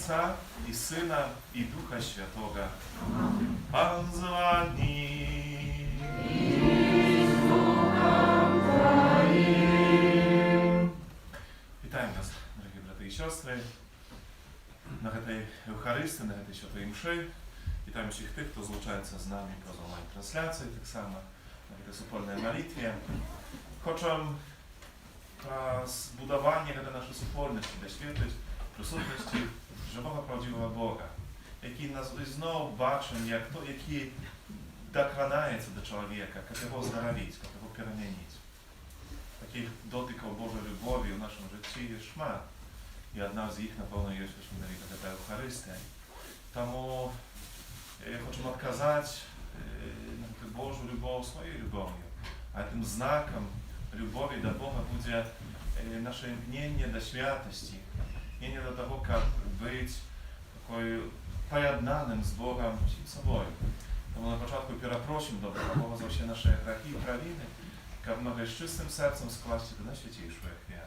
Ojca i Syna i Ducha Świętego. Pan z wami. Witam Was, drogie braty i siostry, na tej Eucharystii, na tej Świętej Mszy. Witam wszystkich tych, kto złączają z nami po online transляции, tak samo na tej wspólnej modlitwie. Chcę zbudowanie naszej wspólności doświadczyć присутності живого правдивого Бога, який нас знову бачимо, як то, який докранається до чоловіка, як його оздоровити, як його перемінити. Таких дотиків Божої любові в нашому житті є шмат. І одна з їх, напевно, є та Евхаристія. Тому хочемо відказати на Божу любов своєю любов'ю. А тим знаком любові до Бога буде наше імкнення до святості. И не до того, как быть такой поєднаним з Богом всім собою. Тому на початку перепросимо доброго Бога за всі наші грехи і провини, как могли з чистим серцем скласти до найсвятішої віри.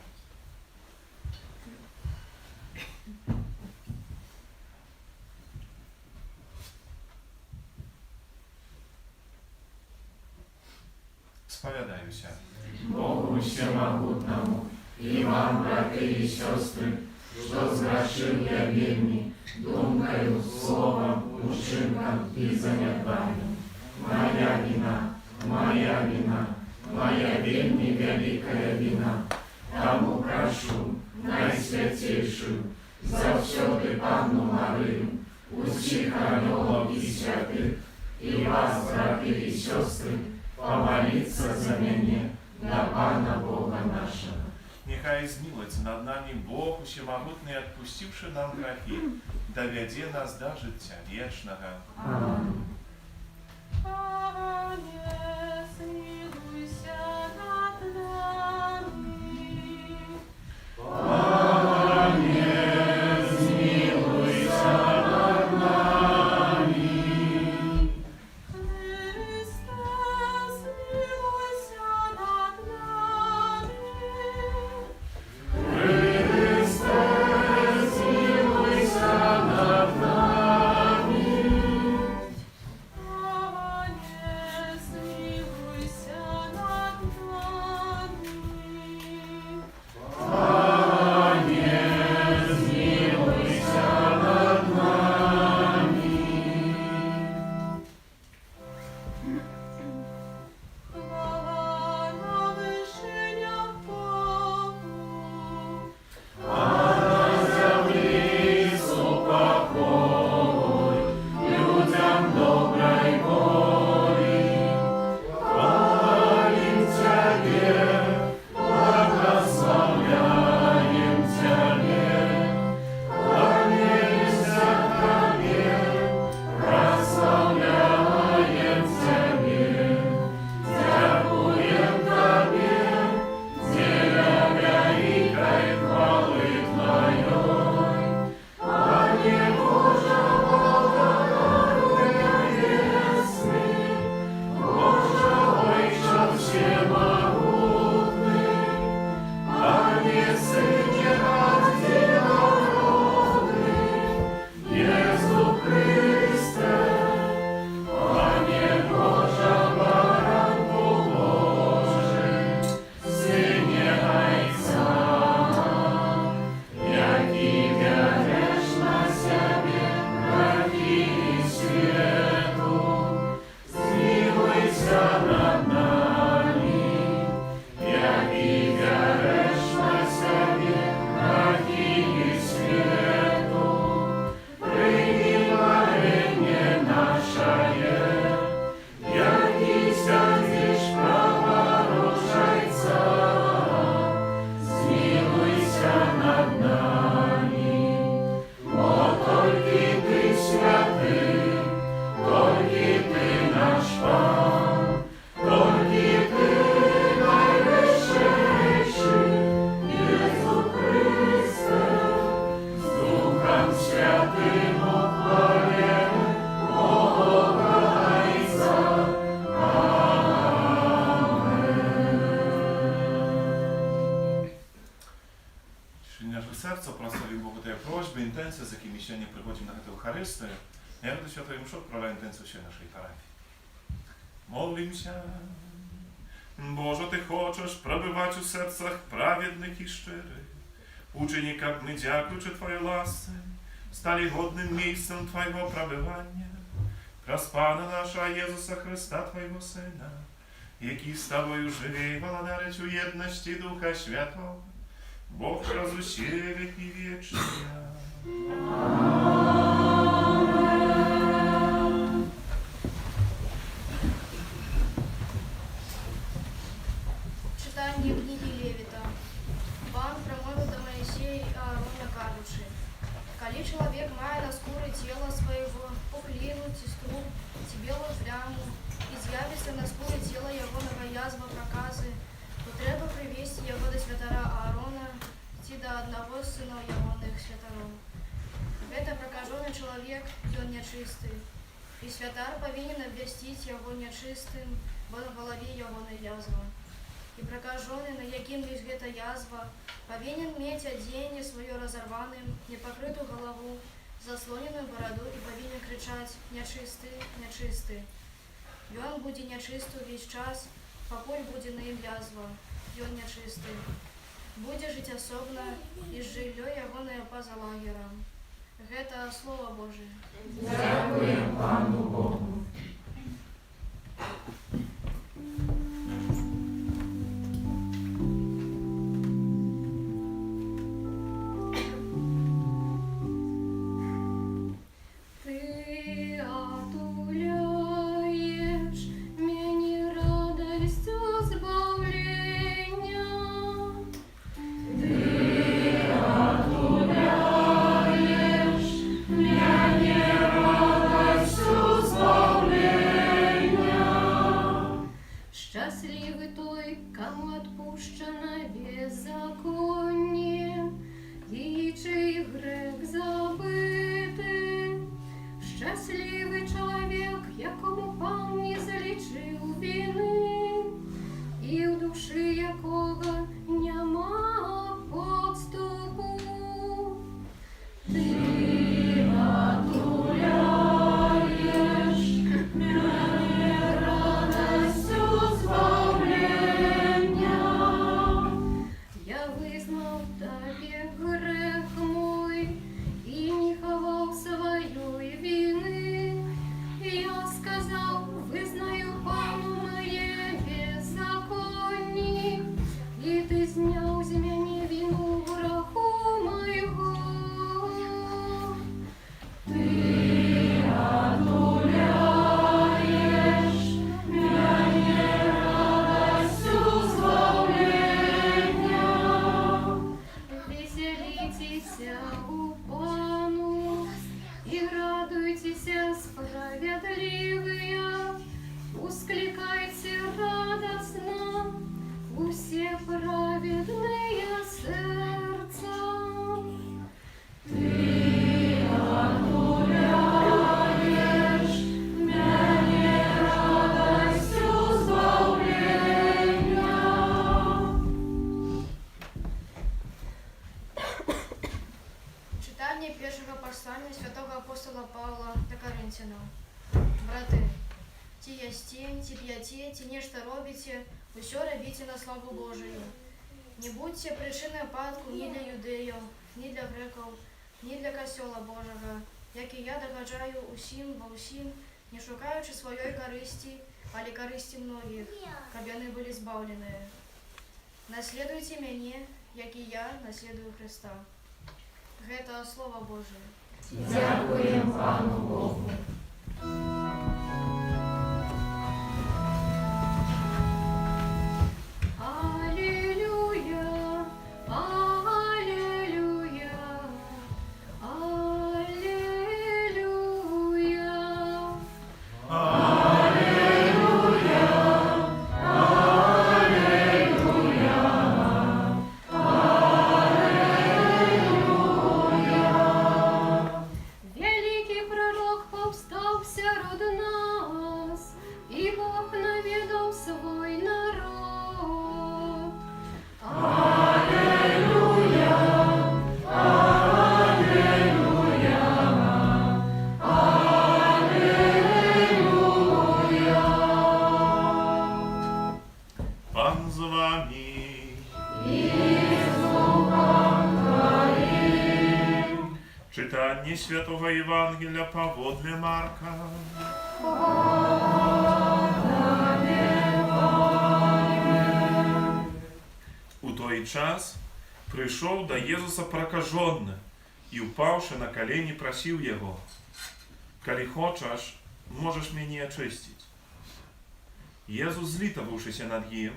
Сповідаюся Богу всемогутному, и вам, браты и сестры, что сгрешил я вельми, думкою, словом, учинком и занятанием. Моя вина, моя вельми великая вина. Тому прошу, найсвятейшую, завсёды Панну Марию, усіх ангелов и святых, и вас, браты и сестры, помолиться за меня на Пана Бога нашего. Нехай змилується над нами Бог Всемогутний, отпустивши нам грехи, доведе нас до життя вічного. Аминь. Пане, смилуйся над нами. Пане, змилуйся над нами. Христе, смилуйся над нами. Христе, змилуйся над нами. сьогодні приходимо на цю Евхаристію, я до Святої Мши відправляю інтенцію всієї нашої парафії. Молимся. Боже, Ти хочеш пробивати у серцях праведних і щирих. Учені, як ми, дякуючи Твоїй ласці, стали годним місцем Твоєго пробивання. Праз Пана нашого Єсуса Христа, Твоєго Сина, який з Тобою живе і владарить у єдності Духа Святого, Бог разуще веки вічні. Читание книги Левита. Пан промовил до Моисея и Аарона кажучи: «Коли человек мая на скуре тела своего, пухлину, тестру, белую пляму, изъявится на скуре тела его язва проказы, то треба привести его до святара Аарона, идти до одного из сынов ягоных святаров. Это прокаженный человек, и он нечистый, и святар повинен обвестить его нечистым, бо на голове ягоной язва. И прокаженный, на яким лишь эта язва, повинен иметь одеяние свое разорванным, непокрытую голову, заслоненную бороду, и повинен кричать: «Нечистый, нечистый». И он будет нечистый весь час, покуль будет на им язва, и он нечистый. Будет жить особно, и жилье ягоное поза лагером. Это Слово Божие. Дякуємо Пану Богу. Ты отуляешь меня радостью избавления. Ти отуляєш мене радостю збавлення. Счастливый той, кому отпущено беззаконие, и чей грех забытый. Счастливый человек, якому Пан не залічив вини, і в душі якого нема подступу. Ти отуляєш мене радостю збавлення. Я визнав Тебе грех мой і не ховав своєї вини. Я сказав: визнаю Пану моє беззаконні, і Ти зняв з мене вину греху моєго. Ти отуляєш мене радостю збавлення. Веселитеся у Пану и радуйтеся, справедливые, ускликайте радостно, все праведные сердцем. Ти отуляєш мене радостю збавлення. Читання першого послання святого апостола Павла до Коринтянам. Брати, ті ясте, ті п'яте, ті нечто робите, усе робите на славу Божию. Не будьте причиною падку ні для юдеїв, ні для греків, ні для костела Божого, як і я догаджаю усім во всім, не шукаючи своєї користі, але користі многих, щоб вони були збавлені. Наслідуйте мене, як і я наслідую Христа. Это Слово Божие. Дякуємо Пану Богу. Аллилуйя, аллилуйя, аллилуйя. Великий Świętego Ewangelia powodle Marka. У той час прийшов до Єзуса прокажений і, упавши на колені, просив Його: «Коли хочеш, можеш мене очистити». Єзус, злітавшися над ним,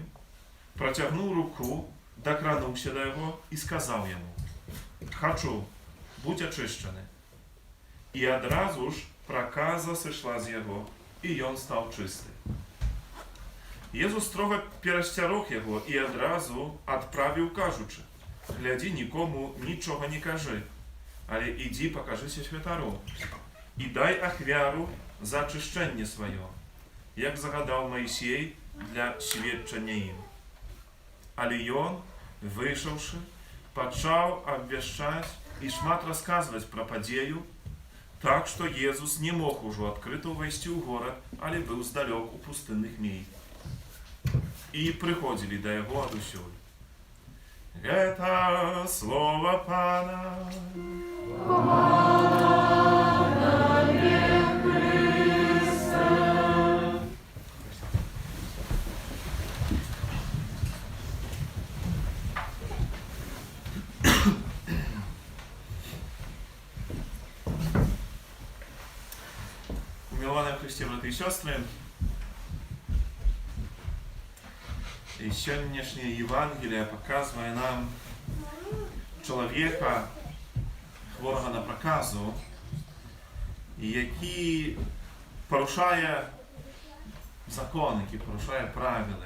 протягнув руку, докранувся до його і сказав йому: «Хочу, будь очищений». І одразу ж проказа сошла з його, і він став чистий. Єзус строго перестерег його і одразу відправив, кажучи: «Гляди, нікому нічого не кажи, але іди покажися святару і дай ахвяру за очищення своє, як загадав Мойсей для свідчення їм». Але він, вийшовши, почав обвіщати і шмат розказувати про подію, так, що Єзус не мог уже відкрито войти у город, але був здалек у пустинних місць. І приходили до його одусюль. Это слово Пана. Миловане в Христі, брати і сестри, і сьогоднішнє Євангеліє показує нам чоловіка, хворого на проказу, який порушає закон, який порушає правила.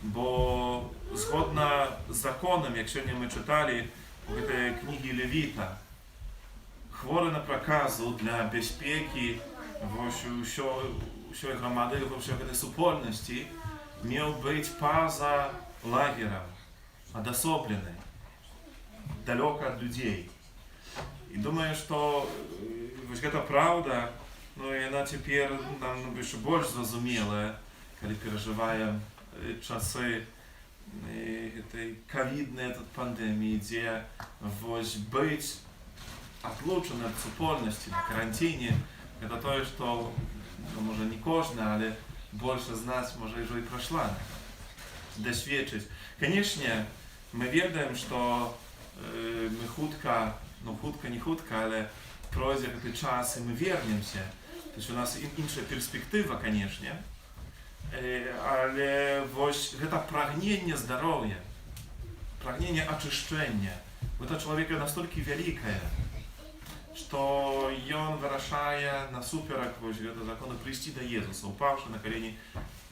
Бо згодно з законом, як сьогодні ми читали у книгі Левіта, хворий на проказу для безпеки всієї громади, всієї супольності, мав бути поза лагерем, одособлений, далеко від людей. І думаю, що це правда, ну і вона тепер нам ще більш зрозуміла, коли переживаємо часи этой ковидной пандемии, где быть отлученным от супольности на карантине, это то, что, може, не кожна, але більше з нас, може, вже і пройшла досвідчить. Конечно, ми віримо, що ми хутко, не хутко, але пройде цей час і ми вернемося. Тобто у нас інша перспектива, конечно. Але ось це прагнення здоров'я, прагнення очищення, це чоловіка настільки велике, що він вирішає насуперек закону прийти до Єзуса, упавши на коліні,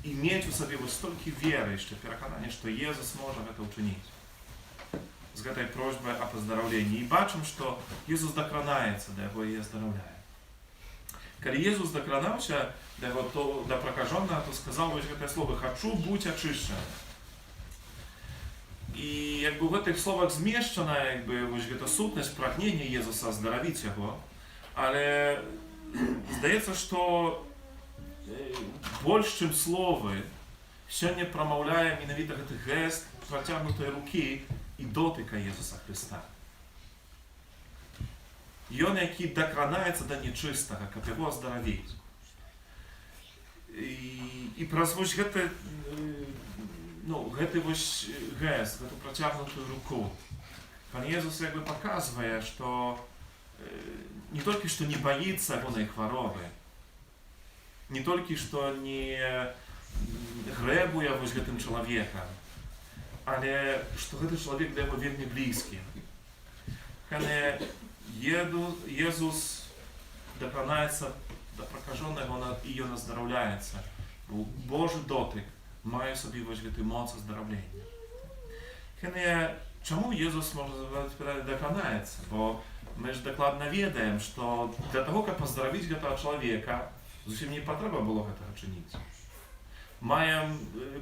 і мати у собі стільки віри, що переконання, що Єзус може це вчинити. З цією просьбою о поздоровленні. І бачимо, що Єзус докранається до його і оздоровляє. Коли Єзус докранався до прокаженого, то сказав ось це слово: «Хочу бути очищеним». І якби в цих словах зміщена ось ця сутність прагнення Єзуса оздоровити його, але здається, що більше, ніж слово, сьогодні промовляє іменно цей гест протягнутої руки і дотика Єсуса Христа. І він, який докранається до нечистого, як його оздоровити. І прозвучить гэты гест, гэту протягнутую руку. Пан Єсус якби показує, що не тільки що не боїться ягоної хвороби, не тільки що не гребує ось гэтым чоловіком, але що гэты чоловік для його вельми близький. Коли Єсус докранається до прокаженого і він оздоровляється, Божий дотик має собі ось гэту моц оздоровлення. Чому Єсус, можна сказати, докранається? Бо ми ж докладно ведаємо, що для того, як поздоровити гэтого чоловіка, зовсім не потреба було гэтага чинити. Маємо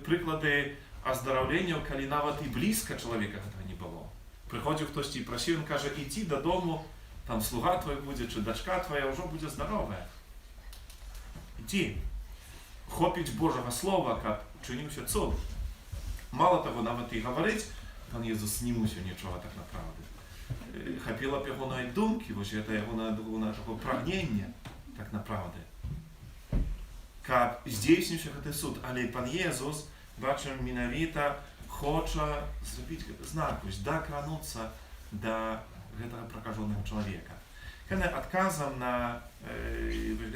приклади оздоровлення, коли навіть і близько чоловіка гэтага не було. Приходив хтось і просив, він каже: «Іди додому, там слуга твій буде, чи дочка твоя вже буде здорова. Іди». Хопить Божого Слова, як чинився цуд. Мало того, навіть і говорить пан Єсус не мусив нічого так направду. хапіла б його навіть думки, ось це його такого прагнення, так направді. Каб здійснивши цей суд, але Пан Єсус, бачимо, менавіта хоче зробити знак, ось докрануться до этого прокаженого чоловіка. Kiedy odkazam na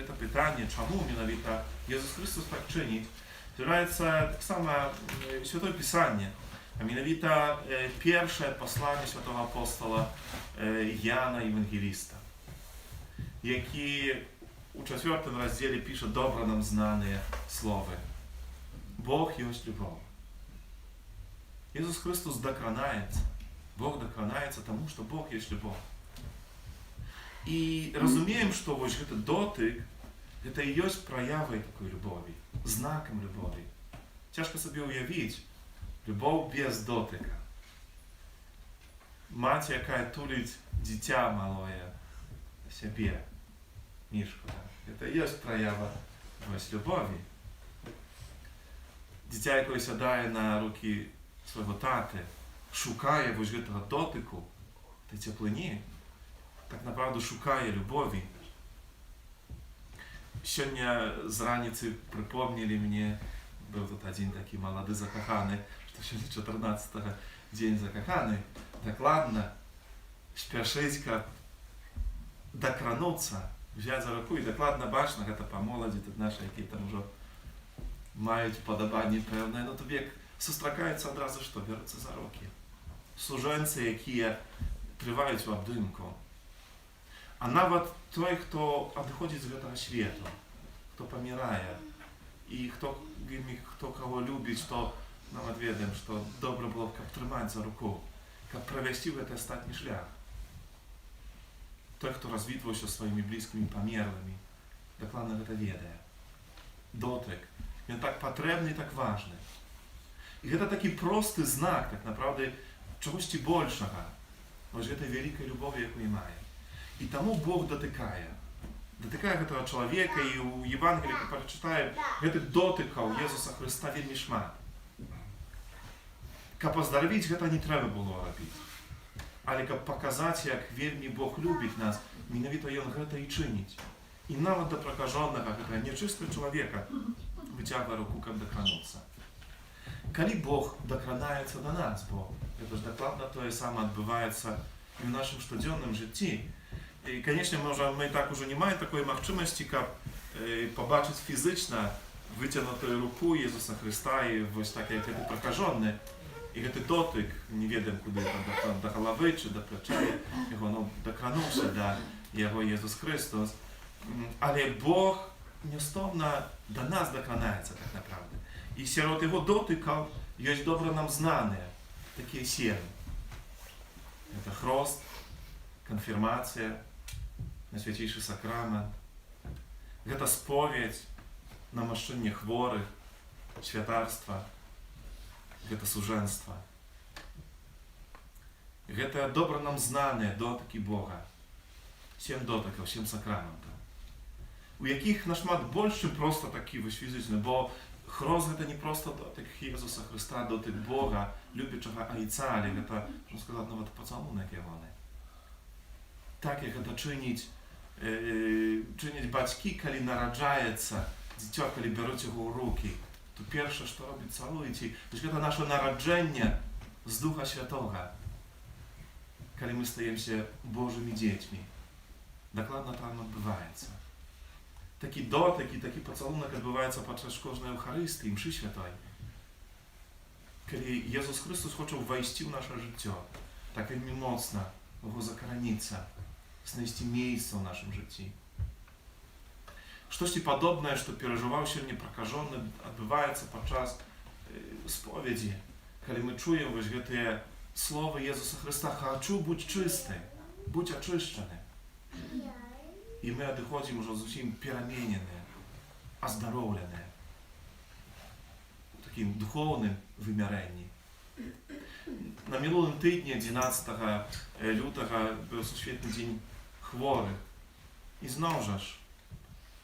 to pytanie, czemu mianowicie Jezus Chrystus tak czyni, zbieraється tak samo Święte Pisanie, a mianowicie pierwsze posłanie Świętego Apostola Jana Ewangelista, jaki u 4 rozdziale pisze dobro nam znane słowy. Bóg jest любов. Jezus Chrystus dokranaється. Бог докранається тому, що Бог є любов. И разумеем, что вот этот дотык, это и есть проявой такой любови, знаком любови. Тяжко себе уявить любовь без дотыка. Мать, яка тулить дитя малое себе, мишку, это и есть проява любови. Дитя, яке сідає на руки свого тати, шукає ось этого дотику, та теплині, так naprawdę шукає любові. Сегодня з раницы припомнили мне, был тут один такий молодой закоханий, что сегодня 14-го день закоханий, так ладно, спешить-ка докрануться, взять за руку і докладно бачно, это по молоді, тут наші, які там вже мають подобання певне, но тобі зустракаються одразу, що беруться за руки. Служенці, які тривають в обдимку. А навіть той, хто відходить з цього світу, хто помирає, і хто кого любить, то навіть відомо, що добре було б тримати за руку, як провести в цей остатній шлях. Той, хто розвідувався своїми близькими померлими, докладно це відає. Дотик. Він так потрібний, так важний. І це такий простий знак, так направді, чогось більшого, ось цієї великої любові, яку він має. І тому Бог дотикає цього чоловіка, і у Євангелії, як прочитаємо, цих дотиків Ісуса Христа вельми шмат. Щоб оздоровити, це не треба було робити. Але щоб показати, як вельми Бог любить нас, mianowicie Він це і чинить. І навіть до прокаженого, цього нечистого чоловіка, витягує руку, щоб докранутися. Коли Бог докранається до нас, бо це ж докладно те саме відбувається і в нашому щоденному житті. І, звісно, ми так уже не маємо такої можливості, як побачити фізично витягнуту руку Ісуса Христа і ось так, як це прокажений. І цей дотик, невідомо куди, до голови чи до плечей, його докранувся до Його Ісус Христос. Але Бог неустанно до нас докранається, так направді. І серед Його дотиків є добре нам знані такі 7. Це хрест, конфірмація, Найсвятіший сакрамент, це сповідь, намощення хворих, святарство, це суженство. Це добре нам знані дотики Бога. 7 дотиків, 7 сакраментів. У яких нашмат більше просто такі фізичні, бо хрест це не просто дотик Ісуса Христа, дотик Бога, любячого Отця, але це, можна сказати, навіть поцілунок Його. Так, як це чинять батьки, коли народжається дитя, коли беруть його у руки, то перше, що робить, цілують. Тобто це наше народження з Духа Святого, коли ми стаємося Божими дітьми. Докладно там відбувається. Такі дотики, такий поцілунок відбувається під час кожної Евхаристії, мші святої. Коли Ісус Христос хоче ввійти в наше життя, так вельми моцно його закоронитися, знайти місце в нашому житті. Щось подобне, що переживав сьогодні прокажений, відбувається під час сповіді, коли ми чуємо ось це слово Ісуса Христа: «Хочу бути чистим, бути очищеним». І ми відходимо вже зовсім перемінені, оздоровлені, в таким духовним виміренні. На минулому тижні, 11 лютого, був Всесвітній день хворих. І знову ж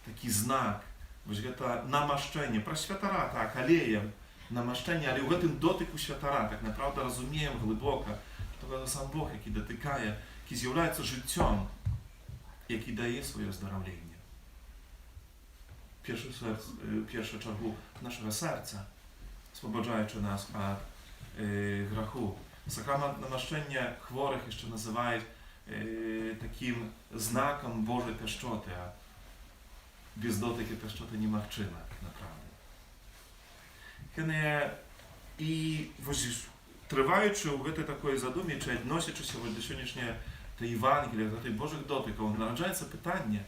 такий знак, ось це намащення, про святара, так, алеєм намащення, але в цьому дотику святара, так направду розуміємо глибоко, що це сам Бог, який дотикає, який з'являється життям, який дає своє оздоровлення. В першу чергу нашого серця, освободжаючи нас від греху. Сакрамент намащення хворих ще називають таким знаком Божої пещоти, а без дотики пещоти неможливо, направду. І триваючи в этой такої задумі, чи відносячись до сьогоднішнього Євангелія, до Божих дотиків, народжається питання,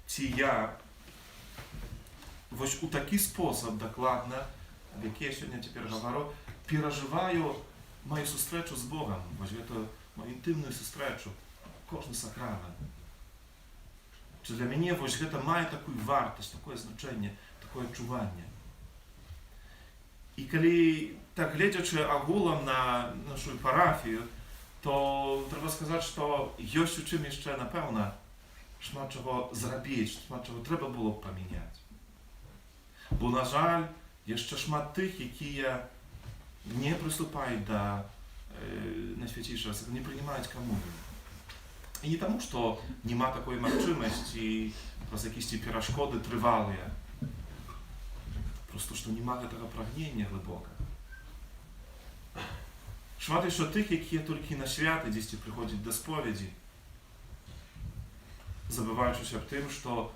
чи я ось у такий спосіб докладно, в який я сьогодні тепер говорю, переживаю мою зустрічу з Богом, ось эту мою інтимну зустрічу, кожен сакрамент. Чи для мене ось це має таку вартість, таке значення, таке відчування. І коли так глядячи огулом на нашу парафію, то треба сказати, що є у чим ще, напевно, шмат чого зробити, шмат чого треба було б поміняти. Бо, на жаль, є ще шмат тих, які не приступають до Найсвятейшего, не приймають комунію. І не тому, що нема такої можливості, просто якісь ті перешкоди тривалі. Просто, що нема того прагнення глибоко. Шмат ще тих, які тільки на святи десь приходять до сповіді, забуваючись об тим, що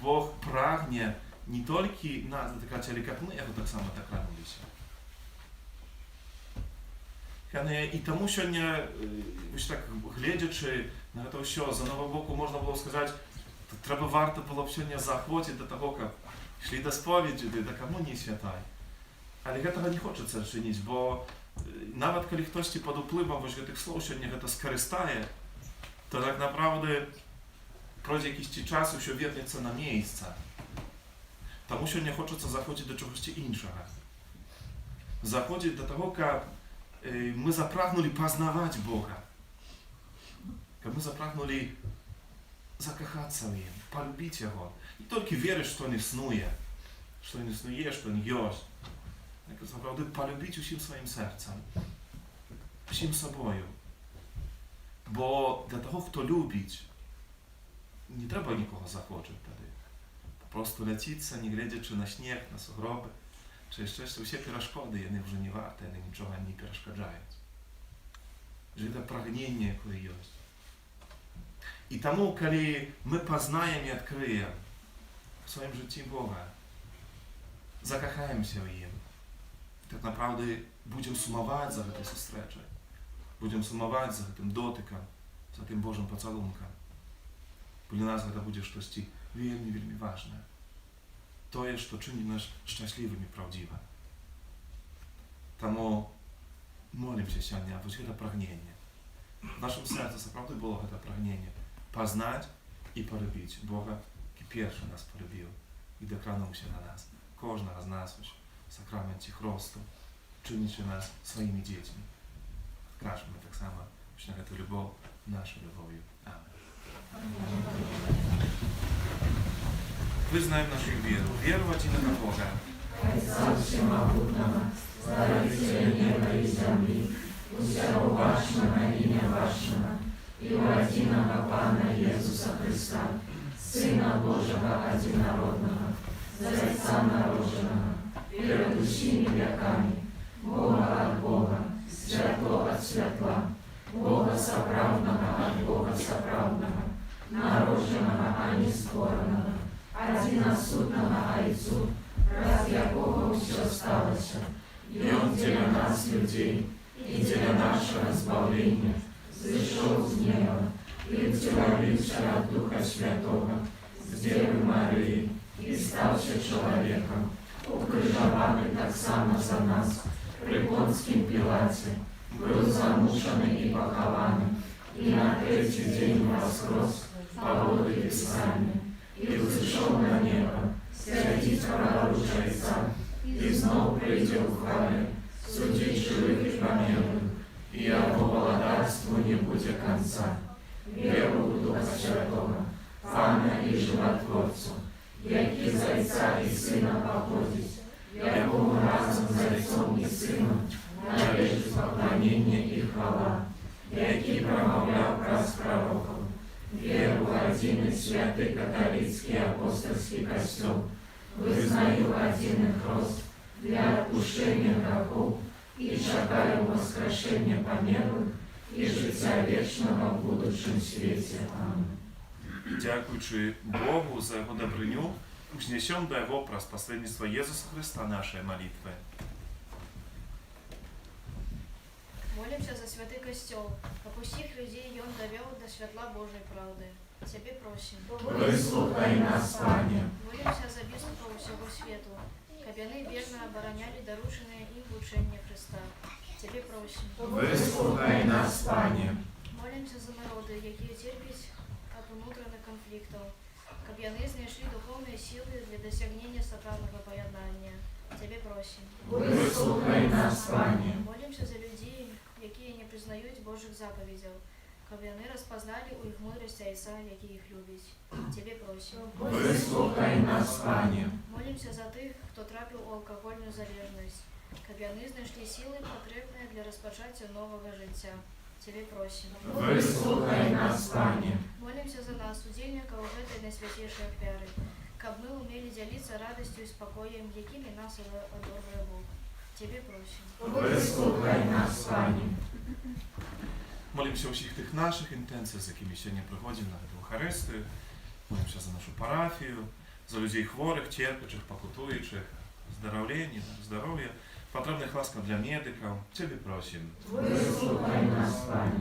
Бог прагне не тільки нас дотикати, але як ми його так само докранулися. І тому сьогодні, ось так глядячи на це все, з одного боку можна було сказати, треба варто було б сьогодні заохотити до того, як йшли до сповіді, до комунії святої. Але цього не хочеться чинити, бо навіть коли хтось під впливом ось цих слов сьогодні це скористає, то так направду пройде якийсь час, що вернеться на місце. Тому сьогодні хочеться заходити до чогось іншого. Заходити до того, як мы запрагнули познавать Бога, как мы запрагнули закохаться в Ним, полюбить Его. Не только верить, что Он існує, что Он есть, а заправді полюбить усім своїм серцем, всім собою. Бо для того, хто любить, не треба нікого захочити тоді. Просто летіться, не глядячи на сніг, на сугроби, чи ще всі перешкоди, вони вже не варті, вони нічого не перешкоджають. Що це прагнення, яке є. І тому, коли ми познаємо і відкриємо в своєму житті Бога, закохаємося в Ним, так направду будемо сумувати за цією зустрічею, будемо сумувати за цим дотиком, за тим Божим поцілунком. Для нас це буде щось вельми важне. To, що czyni nas szczęśliwymi, prawdziwe. Тому молимся сегодня, вот это прагнение. В нашем сердце, naprawdę было это прагнение. Познать и полюбить Бога, который первый нас полюбил и докранувся на нас. Кожного з нас в сакраменті хресту, чинячи нас своими детьми. Вкажемо так само, що на эту любов, нашу любов'ю. Аминь. Вызнаем нашу веру, веру в единого Бога. Отца Всемогутного, Створителя неба и земли, всего вашего имя вашего, и у единого Пана Иисуса Христа, Сына Божьего Одинородного, за Отца народженного, перед всеми веками, Бога от Бога, Святого от Святла, Бога соправдного от Бога соправдного, народженного, а не створенного, одиносудного Отцу, раз якого все сталося, и Он для нас, людей, и для нашего избавления, зашел с неба, и втеловився от Духа Святого, с Девы Марии, и стався человеком, укрыжованный так само за нас, при Понтским Пилате, был замученный и похованный, и на третий день воскрес по воду Писания, и взошел на небо, святить пророчайца, и знов прийде у хвале, судить живых и померлых, и его владарству не будет конца. Веру в Духа Святого, Пана и Животворцу, який з Отця і Сина походить, якому разом з Отцом і Сином належить поклонение и хвала, які промовляв праз пророков, віру в один і святий католицький апостольський костюм, визнаю один і хрост для відпущення грехов і чекаю воскрешення померлих і життя вічного в будущем світі. Амінь. Дякуючи Богу за Его добрыню, вознесем до Его проспоследненства Иисуса Христа нашей молитвы. Молимся за святый костел, как усих людей и он довел до светла Божьей правды. Тебе просим. Вислухай нас, Пане. Молимся за бископов всего свету, как они верно обороняли дорученное им учение Христа. Тебе просим. Вислухай нас, Пане. Молимся за народы, які терпять от внутренних конфликтов, как они знайшли духовные силы для досягнения справного поєднання. Тебе просим. Вислухай нас, Пане. Молимся за людей, які не признають Божих заповідей, как вони розпознали у їх мудрість Отця, який їх любить. Тебе просим. Вислухай нас, Пане. Молимся за тих, хто трапив у алкогольну залежність, как вони знайшли сили, потрібні для розпочаття нового життя. Тебе просим. Вислухай нас, Пане. Молимся за нас, удільників этой найсвятейшей офяры, как мы умели делиться радостью и спокоем, якими нас одорває Бог. Тебе просим. Вислухай нас, Пане. Молимся у всіх тих наших інтенціях, з якими сьогодні приходимо на Евхаристію. Молимся за нашу парафію, за людей хворих, терпячих, покутуючих, здоров'я, потрібних ласка для медиків. Тебе просим. Вислухай нас, Пане.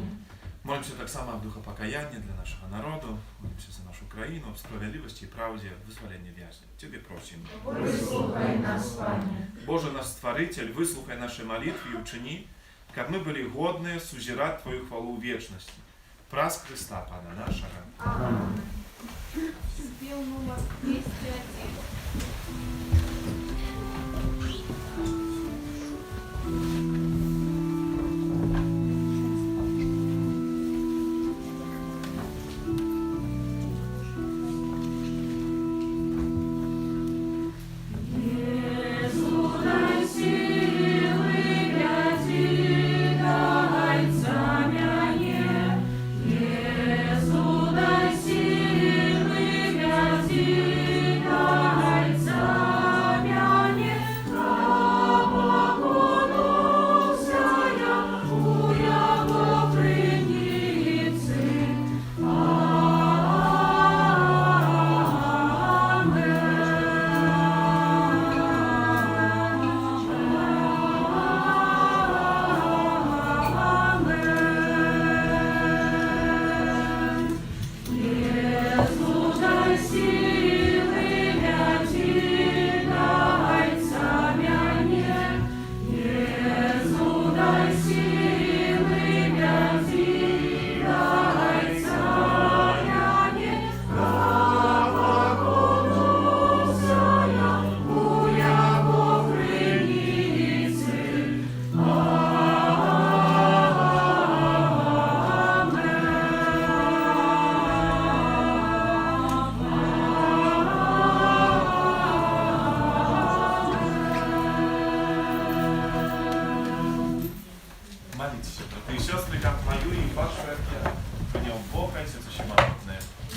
Молимся так само в духа покаяння для нашого народу. Молимся за нашу країну, в справедливості і правді, визволення в'язнів. Тебе просим. Вислухай нас, Пане. Боже наш Створитель, выслухай наши молитвы и учини, как мы были годны сузирать Твою хвалу в вечности. Праз Христа, Пана нашего. Амінь. Спел номер 201.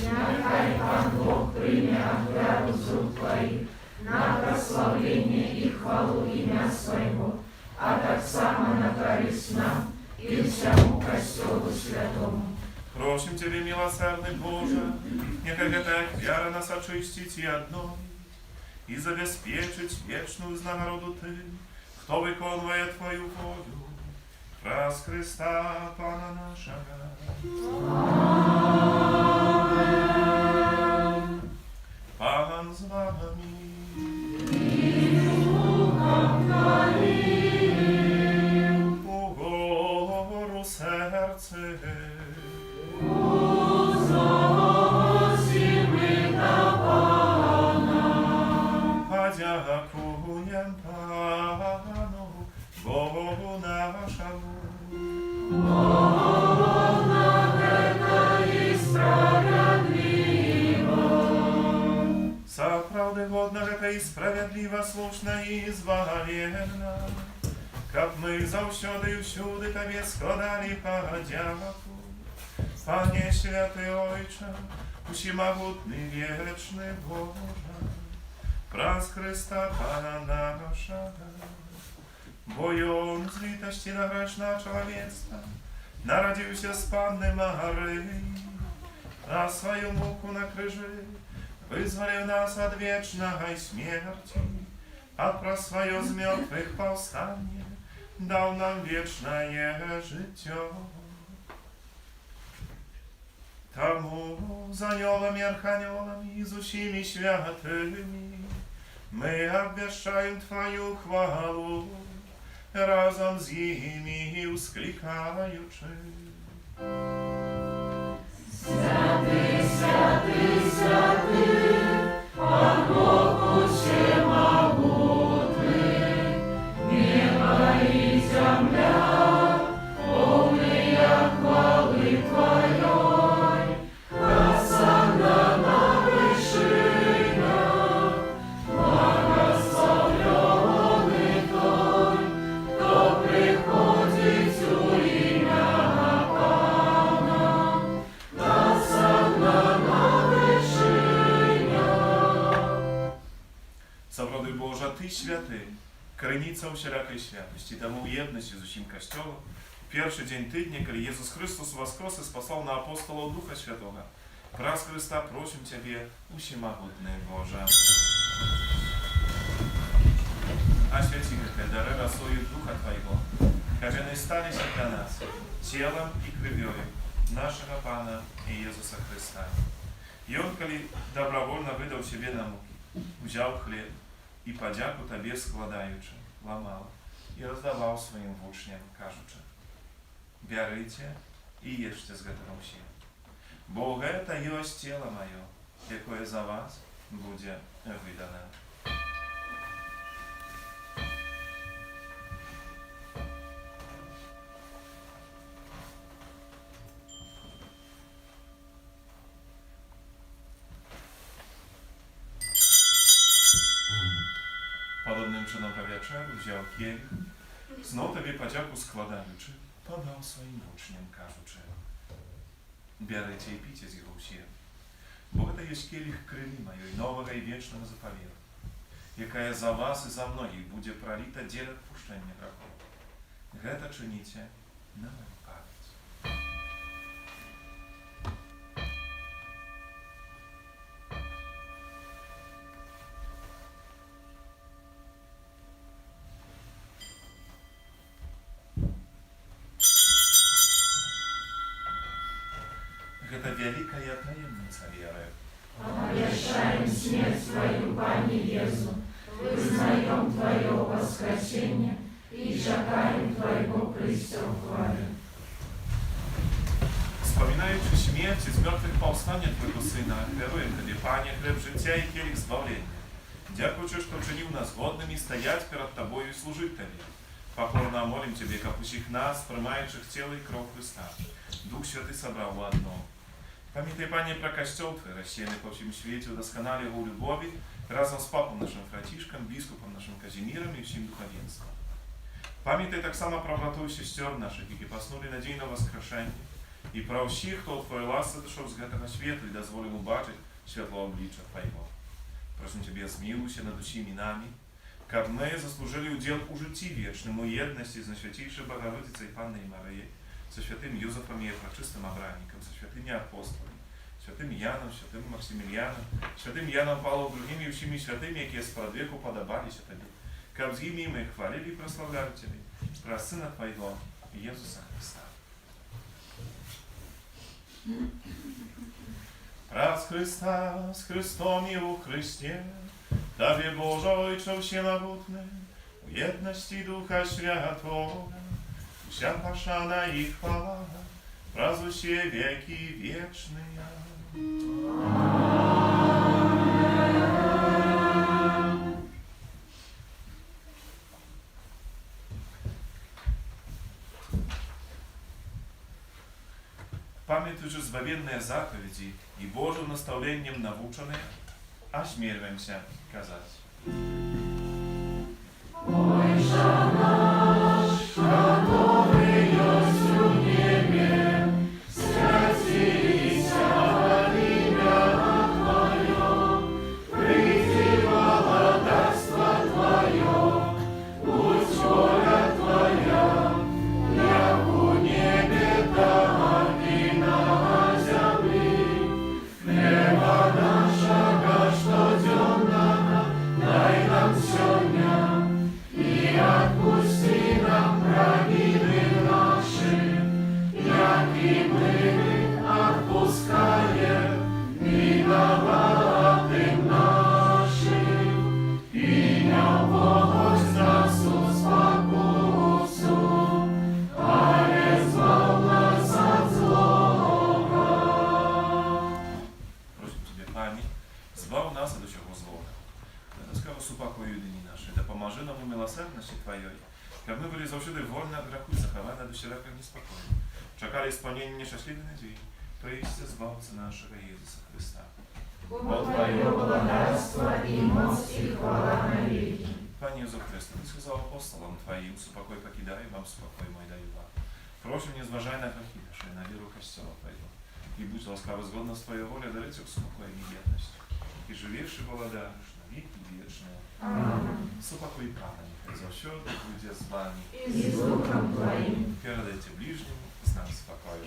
Нехай Пан Бог прийме оферу з рук Твоїх на прославлення і хвалу ім'я Своєго, а так само на користь нам і всьому Костьолу Святому. Просим Тебе, милосердный Боже, нехай эта вера нас очистить и одной, и забеспечить вечную нагороду Ты, кто виконує Твою волю, праз Христа Пана нашого. Амінь. Пан з вами. У гору серце. Подякуєм Пану, Богу нашому. Соправды годна это и справедлива, слушна и избавленна, Каб мы заўсёды і ўсюды Табе складалі падзяку. Пане святы Ойче, усімагутны вечны Божа, праз Христа Пана нашага, бо Ён з літасці на грэшна чалавецтва нарадзіўся з Панны Марыі, на сваю муку на крыжы вызваліў нас ад вечнага смерці, а праз сваё з мёртвых паўстанне даў нам вечнае жыццё. Таму з анёламі, арханёламі, з усімі святымі мы абвяшчаем Тваю хвалу, разом з імі усклікаючы. Святый, святый, святый, Пан Бог всемогутный, небо и земля, полные хвалы Твоей, Осанна на вышинах, благословенный Той, кто приходит у имя Пана, Осанна на вышинах. Сапраўды Божа, Ты святы, крыніца ўсялякай святасці, таму ў еднасці з усім Касцёлам першы дзень тыдня, калі Езус Христос воскрес і спасаў на апостолаў Духа Святога, праз Христа просім Цябе, усімагутны Божа. Освяти гэтыя дары расою Духа Твайго, каб яны сталіся для нас целам і крывёю нашага Пана і Езуса Христа. Ён, калі добровольно выдаў сябе на мукі, узяў хлеб і падзяку Табе складаючы, ламаў і раздаваў сваім вучням, кажучы: бярыце і ешце з гэтага ўсе, бо гэта ёсць цела маё, якое за вас будзе выдана. Podobnym czynom prawiaczem wziął kielich, znów Tobie podziaku składający, podał swoim uczniom, każuczy: bierajcie i picie z jego usie, bo to jest kielich krwi mojej, nowego i wiecznego zapowiedzi, jaka jest za was i za mnogich będzie prolita dziel odpuszczenia grzechów. Гэта czynicie na moją pamięć. Гэта вялікая таемніца веры. Обвящаем смерть Твою, Пане Езу, вызнаем Твое воскресение и чекаем Твоего Христа в хвале. Wspominając śmierć i zmartwychwstanie Twojego Syna, ofiaruję Tobie, Panie, chleb życia i kielich zbawienia. Dziękuję, że uczynił nas godnymi стоять перед Тобою и служить Тебе. Покорно молим Тебе, как усіх нас, приймаючих тіло і кров Христа. Дух Святий собрав в одно. Pamiętaj, Panie, про Kościół Twój, rozsiany po всім świecie, udoskonali Go любові, razem z papą naszym Franciszkiem, biskupem naszym Kazimierem i всім duchowieństwem. Pamiętaj tak samo про братów i sióstr naszych, які поснули надій на воскрешення, і про всіх, хто у Твоїй ласці дійшов з цього світу і дозволив убачити світло обличчя Твоєго. Просим Тебе, змилуйся над усіми нами, каб ми заслужили уділ у житті вічному, у єдності з Найсвятейшою Богородицею Панною Марією, со святым Юзефом и Пречистым Обранником, со святыми апостолами, святым Яном, святым Максимилианом, святым Яном Павлом, другими всеми святыми, які сподвеку подобались Тебе, каб з ними мы хвалили и прославляли Тебе, про Сына Твоего, Иисуса Христа. Праз Христа, с Христом и у Христе, Тебе, Боже, Ojcze Всемогутny, у jedności Ducha Świętego, вся пошана и хвала, праз усе веки вечные. Pamiętaj, że zbawienne zapowiedzi i Bożym nastawieniem nauczone, a śmierłem się kazać. Ojcze nasz, нас до чого злого. Скажу, супакою єдині наші, да поможи нам у милосердності Твоєї, щоб ми були завжди вольні від греху, заховані до всіляких неспокою. Чекали сповнення нещасливої надії, прийшся збавця нашого Ісуса Христа. Бо Твое благодарство и мощь и хвала навеки. Пане Иисус Христе, Ты сказал апостолам Твоим, супокой покидаю вам, спокой мой даю вам. Прошу, не зважай на грехи наши, на веру Костела Твоего. И будь ласкаво згодно с Твоей волей, дарить их спокой и верность. И живейший благодаришь на веки вечные. Аминь. Супокой и правда, нехай завсёды будет с вами. И с Духом Твоим. Передайте ближним знак спокою.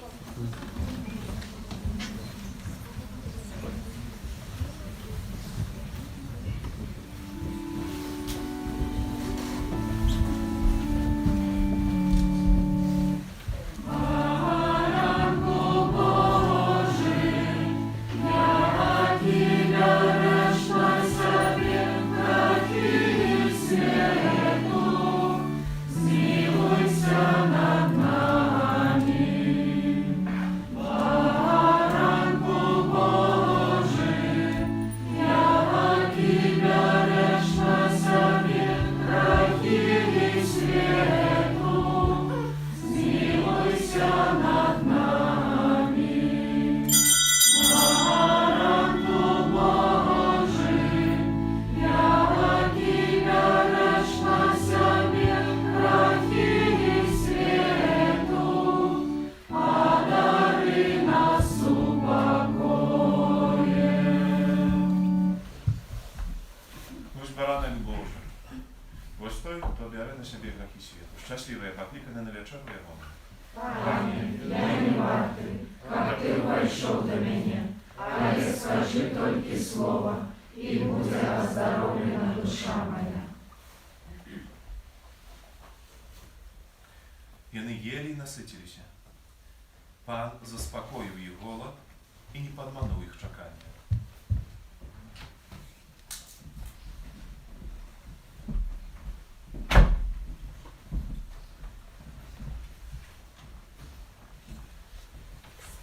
Baranek Boży, boś Той, kto bierze na siebie grzechy świata. Szczęśliwy, покликаний на вечеру Його. Пане, я не вартий, как Ты войшов до меня, а я скажи только слово, и будет оздоровлена душа моя. І вони ели і наситилися. Пан заспокоїв їх голод і не подманув їх чекання.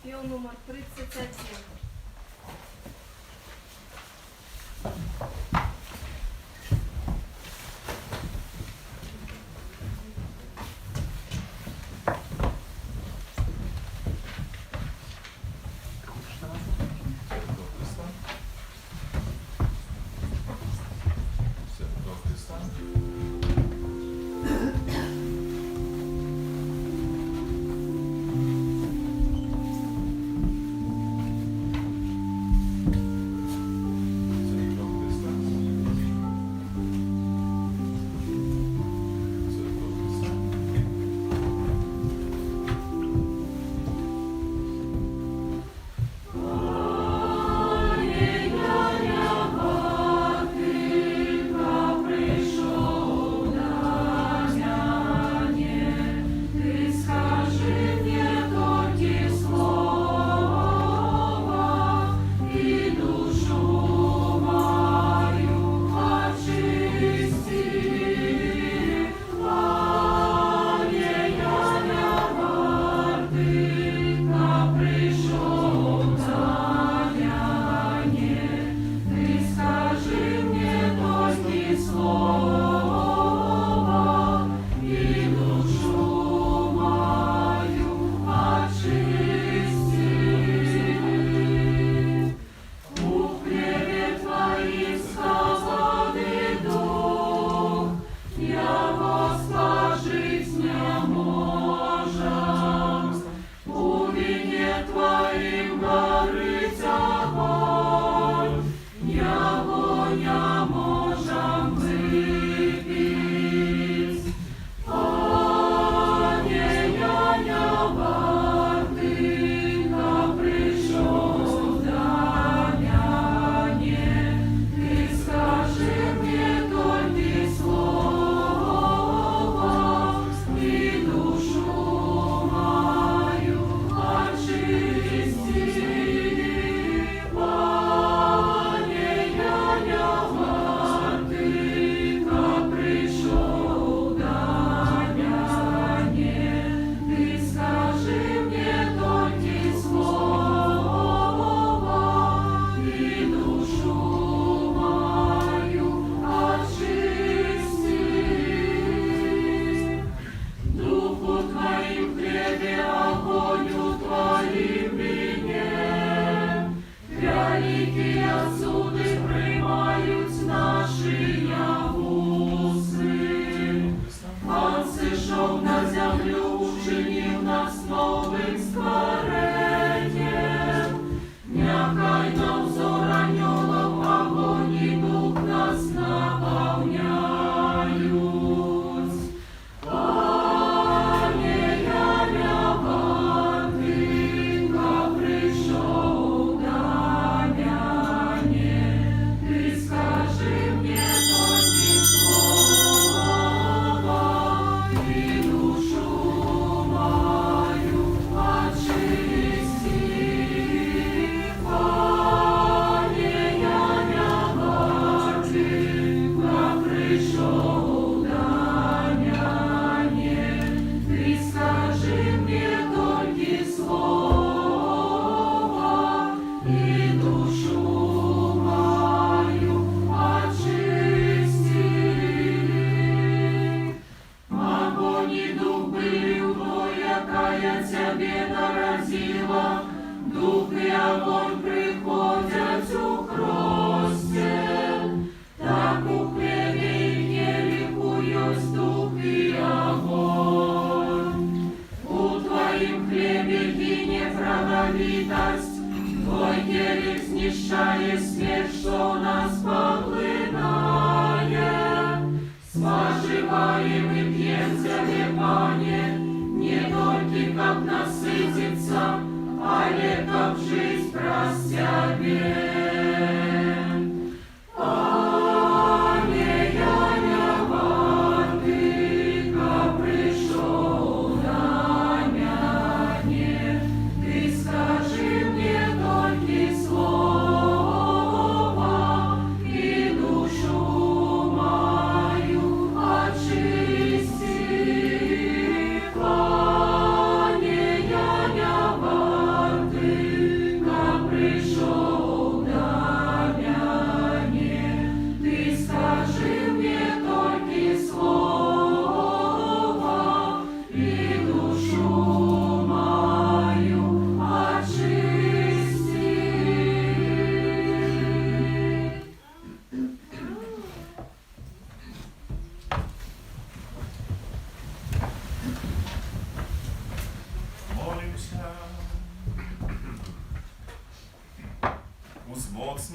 Спел номер 31.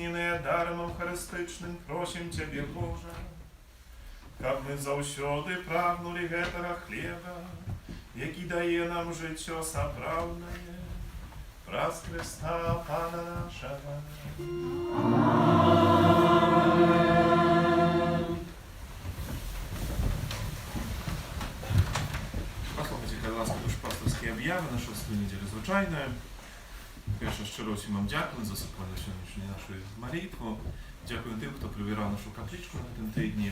упрацненыя дарам эўхарыстычным, просім Цябе, Божа, каб мы заўсёды прагнулі гэтага хлеба, які дае нам жыццё сапраўднае, праз Хрыста Пана нашага. Паслухайце, калі ласка, душпастарскія аб'явы на 6-ту нядзелю звычайную. Перша, шчыра ўсім вам дзякую за супольную сённяшнюю нашу малітву. Дзякую тым, хто прыбіраў нашу каплічку на гэтым тыдні,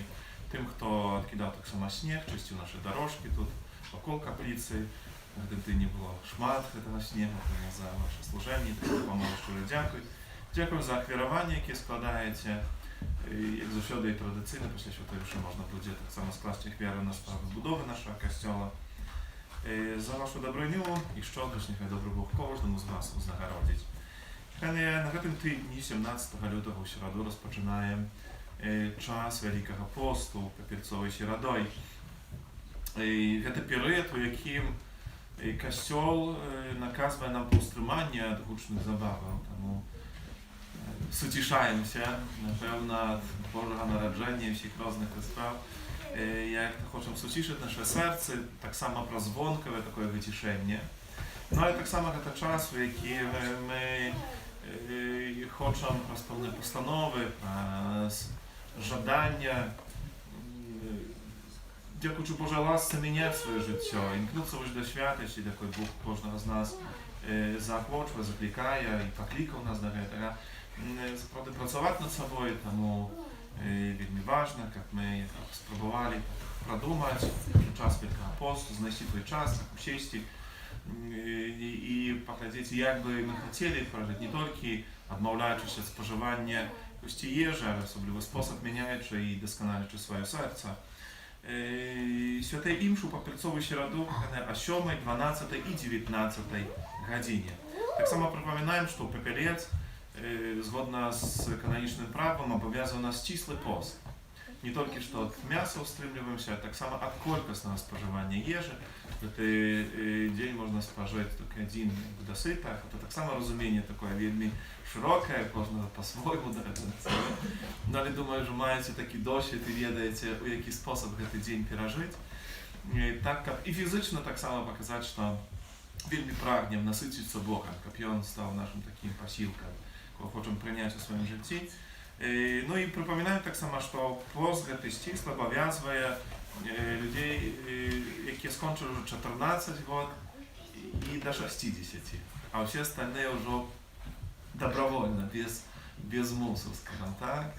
тым, хто адкідаў таксама снег, чысціў нашы дарожкі тут вакол капліцы. На гэтым тыдні было шмат гэтага снегу, за ваше служэнне, дапамогу шчыра дзякуй. Дзякую за ахвяраванне, якія складаеце. Як заўсёды і традыцыйна пасля святой мшы можна будзе таксама скласці ахвяру на справу будовы нашага касцёла. За вашу дабрыню і шчодрасць, няхай добры Бог кожнаму з вас узнагародзіць. На гэтым тыдні, 17 лютага ў сераду, распачынаем час Вялікага посту паперцовай серадой. Гэта перыяд, у якім касцёл наказвае нам паўстрыманне ад гучных забаваў. Таму суцішаемся, напэўна, ад Божага нараджэння і ўсіх розных спраў. Jak хочам суцішыць наsze сэрцы, таксама праз звонкавае такое выцішэнне. Ну, але таксама гэта час, у які мы хочам праз пэўныя пастановы, праз жадання, дзякуючы Божай ласцы, мяняць сваё жыццё, імкнуцца вось да святасці, якой Бог кожнага з нас заахвочвае, заклікае і паклікаў нас да гэтага. Сапраўды працаваць над сабой, таму вельмі важна, каб мы спрабавалі прадумаць час Вялікага посту, знайсці той час, усесці і паглядзець, як бы мы хацелі пражыць, не толькі адмаўляючыся ад спажывання кусці ежы, але асаблівы спосаб мяняючы і дасканалячы сваё сэрца. Святай імшу паперцовую сераду о 7, 12 і 19 гадзіне. Таксама прыпамінаем, што ў папялец згодна з кананічным правам абавязаны сціслы пост. Не толькі што ад мяса ўстрымліваемся, а таксама ад колькаснага спажывання ежы. Гэты дзень можна спажыць толькі адзін дасыта, гэта таксама разуменне такое вельмі шырокае, кожнага па-свойму да гэтага. Але думаю, што маеце такі досвед і ведаеце, у які спосаб гэты дзень перажыць. Так, каб і фізычна таксама паказаць, што вельмі прагнем насыціцца Богам, каб ён стаў нашым такім пасілкам, кого хочам прыняць у сваім жыцці. Ну і прыпамінаем таксама, што пост гэты сцісла абавязвае людзей, якія скончылі ўжо 14 год і да 60, а ўсе астальныя ўжо добровольна, без мусу, скажам так.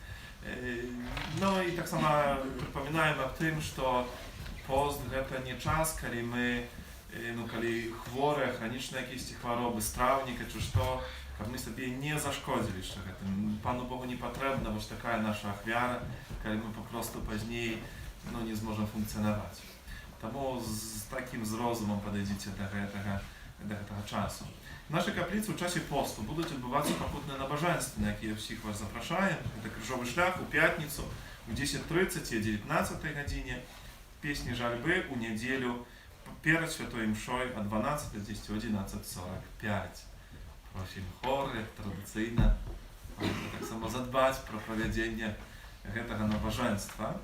Ну і таксама прыпамінаем аб тым, што пост гэта не час, калі мы, калі хворыя, хранічныя якісь хваробы, страўніка ці што, каб мы сабе не зашкодзілі яшчэ гэтым. Пану Богу не патрэбна вось такая наша ахвяра, калі мы папросту пазней не зможам функцыянаваць. Таму з такім зрозумам падыдзіце да гэтага часу. В нашай капліцы ў часе посту будуць адбывацца пакутныя набажэнствы, на якія ўсіх вас запрашаем. Гэта крыжовы шлях у пятніцу у 10:30 і 19 гадзіне, песні жальбы ў нядзелю перад святой імшой ад 12:10 до 11:45. Просім хор, як традыцыйна, таксама задбаць пра правядзенне гэтага набажэнства.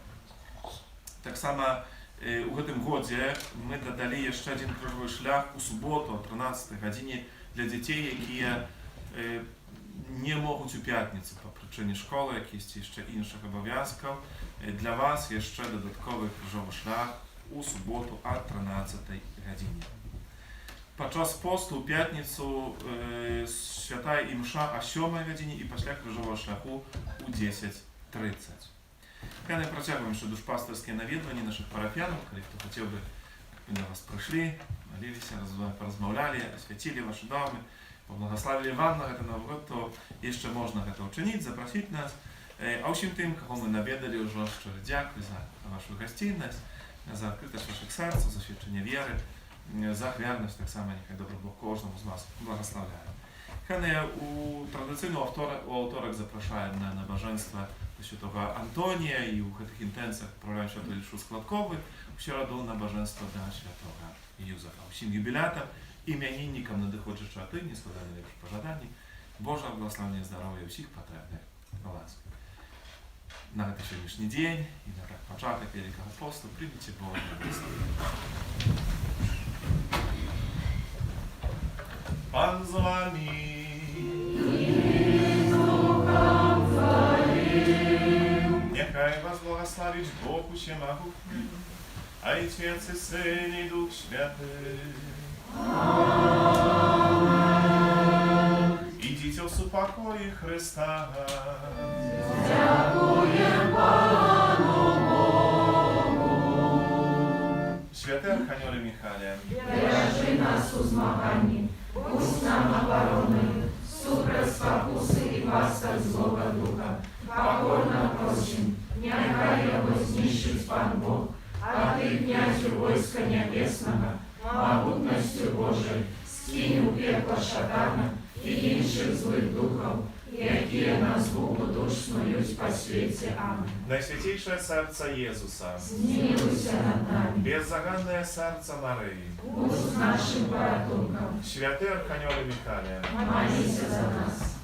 Таксама у гэтым годзе мы дадалі яшчэ адзін крыжовы шлях у суботу о 13 гадзіне для дзяцей, якія не могуць у пятніцу па прычыне школы, якісьці яшчэ іншых абавязкаў. Для вас яшчэ дадатковы крыжовы шлях у суботу о 13 гадзіне. Падчас посту ў пятніцу святая імша о 7 гадзіне і пасля крыжовага шляху у 10:30. Яны працягваем яшчэ душпастарскія наведванні нашых парафіянаў, калі хто хацеў бы, каб да вас прыйшлі, маліліся, паразмаўлялі, асвяцілі вашы домы, паблагаславілі вам на гэты Новы год, то яшчэ можна гэта ўчыніць, запрасіць нас. А ўсім тым, каго мы наведалі, ўжо шчыра дзякуй за вашу гасціннасць, за адкрытасць вашых сэрцаў, за сведчанне веры, за ахвярнасць таксама, няхай добры Бог кожнаму з вас благаславляе. Хай у традыцыйны аўторак запрашаем на набажэнства святого Антонія і ў гэтых інтэнцыях адпраўляем святую лішу складковы у сераду набажэнства да святога Юзафа. Усім юбілятам, імяніннікам надыходзячага тыдня складаем лепш пажаданні. Божа благаслаўення, здароўя, ўсіх патрэбных на ласку. На этот сегодняшний день и на так початок Великого посту примите Бога благословение. Pan z wami. Niechaj was błogosławić Bóg Wszechmogący, Ojciec i Syn i Duch Święty. Idźcie w pokoju Chrysta. Święty Archanioły Michale, Бережи нас у змаганні, будь нам обороною, супроть спокуси і властях злого духа. Покорно просим, нехай його знищить Пан Бог, а ти, князю войска небесного, могутностью Божией, скинь у пекла шатана і інших злих духов, які на згубу душ снують по світі. Аминь. Najświętejsze serce Jezusa, Змилуйся над нами, bezzagadne serce Maryi, будь нашим порятунком, Święty Archanioły Michale, молися за нас.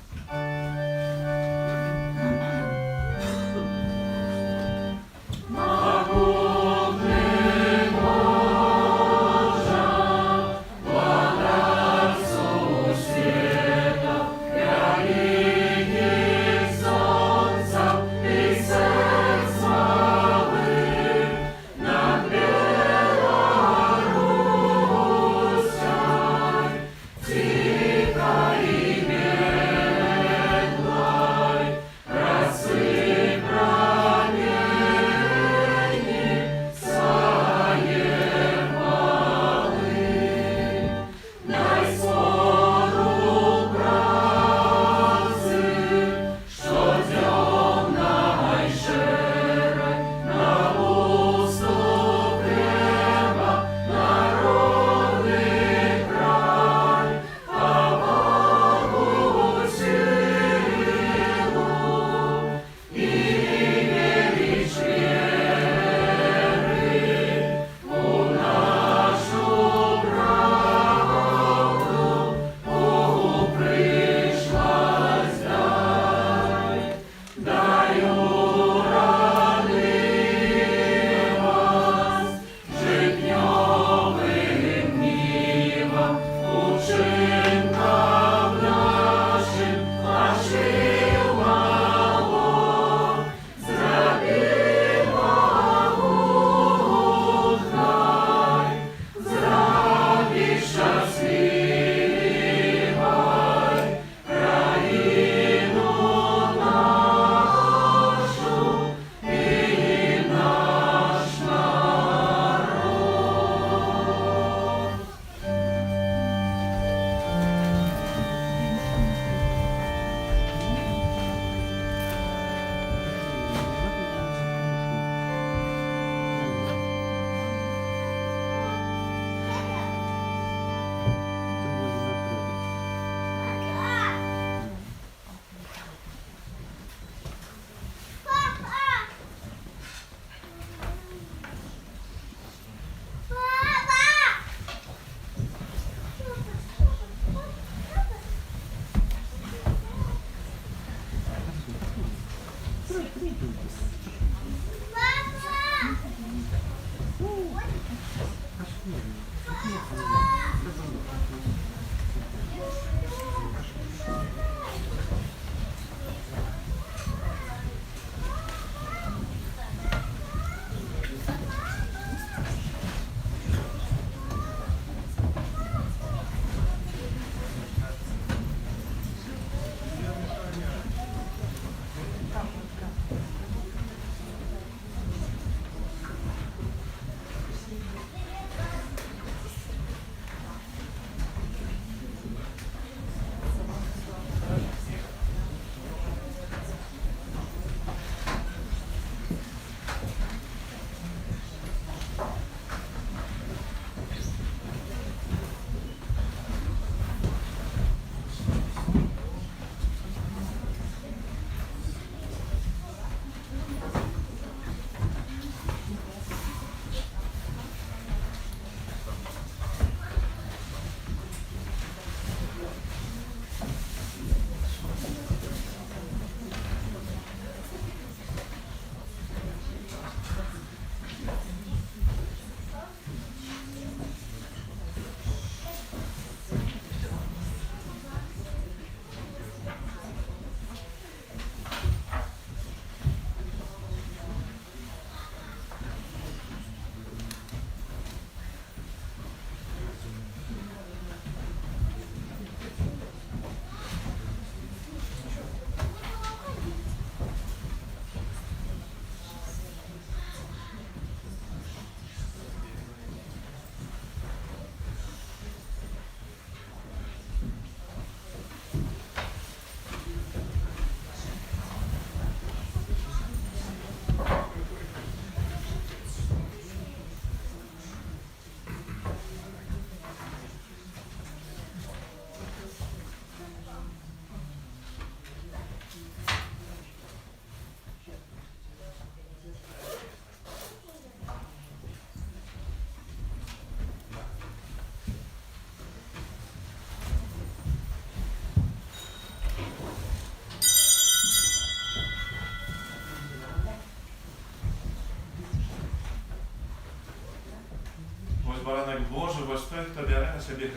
баранок Божий, бо той, хто бере на себе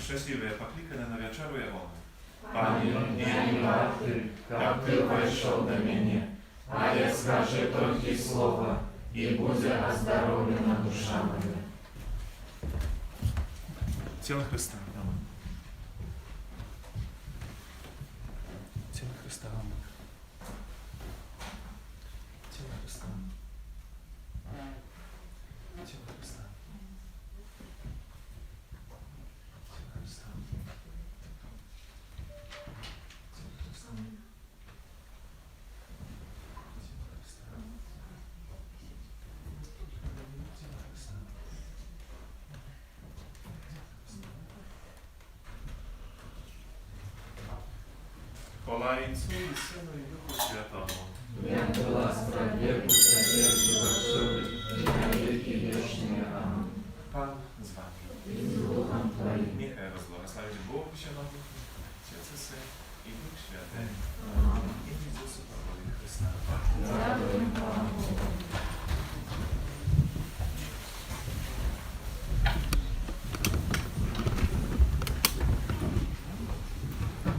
щасливе покликане на вечеру Євони. Пане, я не вартий, як ти прийшов до мене, а я скажу тільки слово, і буде оздоровлена душа моя. Тіло Христа. Тіло Христа. Тіло Христа. Тіло Христа. Тіло Христа. Тіло Христа. Тіло Христа. Тіло Христа. Хвала Отцу і Сину і Духу Святому. Як була справедливість